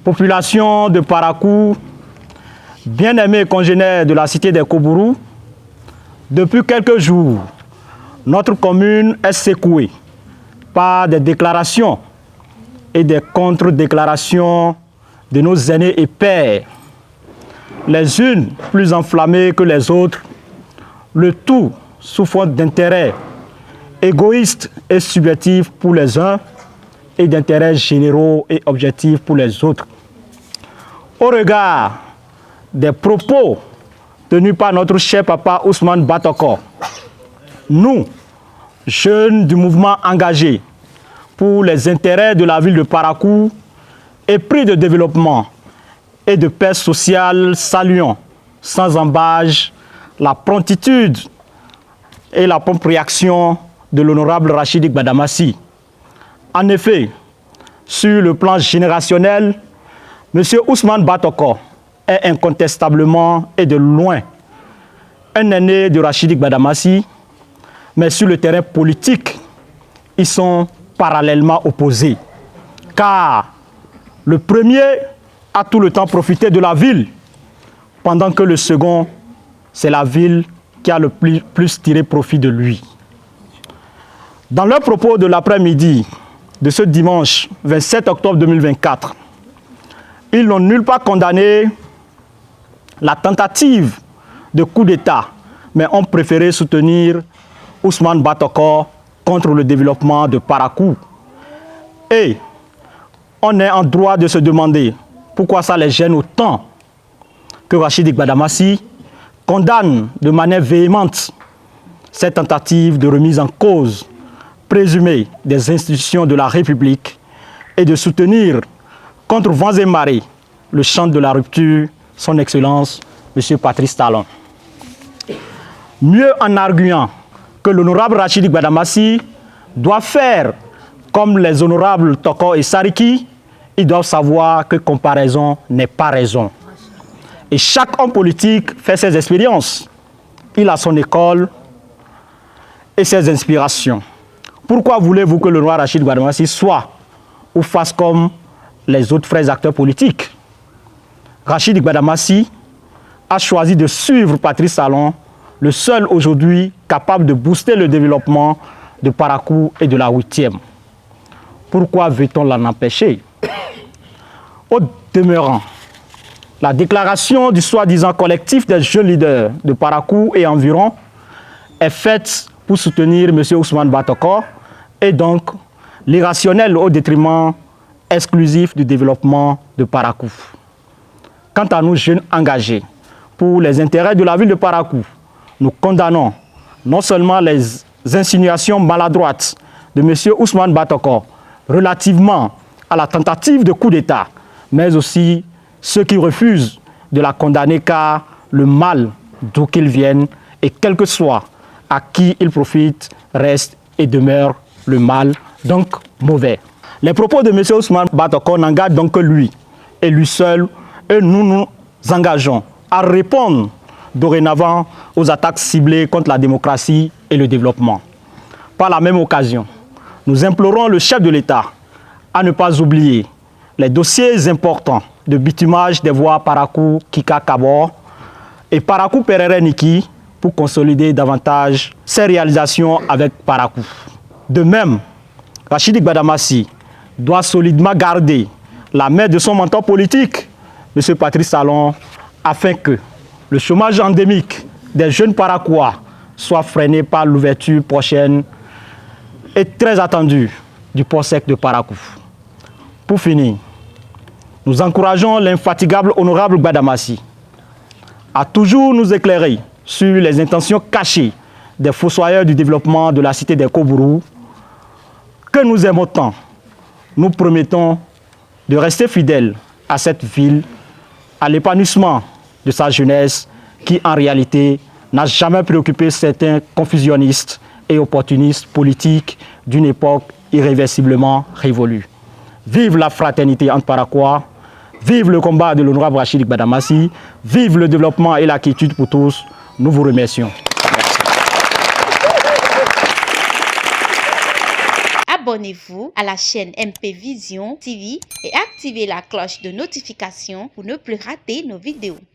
population de Parakou, bien-aimés congénères de la cité des Kobourou, depuis quelques jours, notre commune est secouée par des déclarations et des contre-déclarations de nos aînés et pères, les unes plus enflammées que les autres, le tout sous fond d'intérêts égoïstes et subjectifs pour les uns et d'intérêts généraux et objectifs pour les autres. Au regard des propos tenus par notre cher papa Ousmane Batoko, nous, jeunes du mouvement engagé pour les intérêts de la ville de Parakou, épris de développement et de paix sociale, saluons sans embâche la promptitude et la prompte réaction de l'honorable Rachidi Gbadamassi. En effet, sur le plan générationnel, M. Ousmane Batoko est incontestablement et de loin un aîné de Rachidi Gbadamassi, mais sur le terrain politique, ils sont parallèlement opposés. Car le premier a tout le temps profité de la ville, pendant que le second, c'est la ville qui a le plus tiré profit de lui. Dans leurs propos de l'après-midi de ce dimanche 27 octobre 2024, ils n'ont nulle part condamné la tentative de coup d'État, mais ont préféré soutenir Ousmane Batoko contre le développement de Parakou. Et on est en droit de se demander pourquoi ça les gêne autant que Rachidi Gbadamassi condamne de manière véhémente cette tentative de remise en cause présumée des institutions de la République et de soutenir contre vents et marées le chant de la rupture, son Excellence, M. Patrice Talon. Mieux en arguant que l'honorable Rachidi Gbadamassi doit faire comme les honorables Toko et Sariki, ils doivent savoir que comparaison n'est pas raison. Et chaque homme politique fait ses expériences. Il a son école et ses inspirations. Pourquoi voulez-vous que le roi Rachidi Gbadamassi soit ou fasse comme les autres frères acteurs politiques? Rachidi Gbadamassi a choisi de suivre Patrice Talon, le seul aujourd'hui capable de booster le développement de Parakou et de la 8e. Pourquoi veut-on l'en empêcher? Au demeurant, la déclaration du soi-disant collectif des jeunes leaders de Parakou et environ est faite pour soutenir M. Ousmane Batoko et donc l'irrationnel au détriment exclusif du développement de Parakou. Quant à nous, jeunes engagés pour les intérêts de la ville de Parakou, nous condamnons non seulement les insinuations maladroites de M. Ousmane Batoko relativement à la tentative de coup d'État, mais aussi ceux qui refusent de la condamner car le mal d'où qu'il vienne et quel que soit à qui il profite reste et demeure le mal, donc mauvais. Les propos de M. Ousmane Batoko n'engagent donc que lui et lui seul, et nous nous engageons à répondre dorénavant aux attaques ciblées contre la démocratie et le développement. Par la même occasion, nous implorons le chef de l'État à ne pas oublier les dossiers importants de bitumage des voies Parakou-Kika-Kabor et Parakou-Perere-Niki pour consolider davantage ses réalisations avec Parakou. De même, Rachidi Gbadamassi doit solidement garder la main de son mentor politique, M. Patrice Talon, afin que le chômage endémique des jeunes Parakouas soit freiné par l'ouverture prochaine et très attendue du port sec de Parakou. Pour finir, nous encourageons l'infatigable honorable Gbadamassi à toujours nous éclairer sur les intentions cachées des fossoyeurs du développement de la cité des Kobourou que nous aimons tant. Nous promettons de rester fidèles à cette ville, à l'épanouissement de sa jeunesse qui en réalité n'a jamais préoccupé certains confusionnistes et opportunistes politiques d'une époque irréversiblement révolue. Vive la fraternité entre Parakouas, vive le combat de l'honorable Rachidi Gbadamassi, vive le développement et la quiétude pour tous. Nous vous remercions. Abonnez-vous à la chaîne MP Vision TV et activez la cloche de notification pour ne plus rater nos vidéos.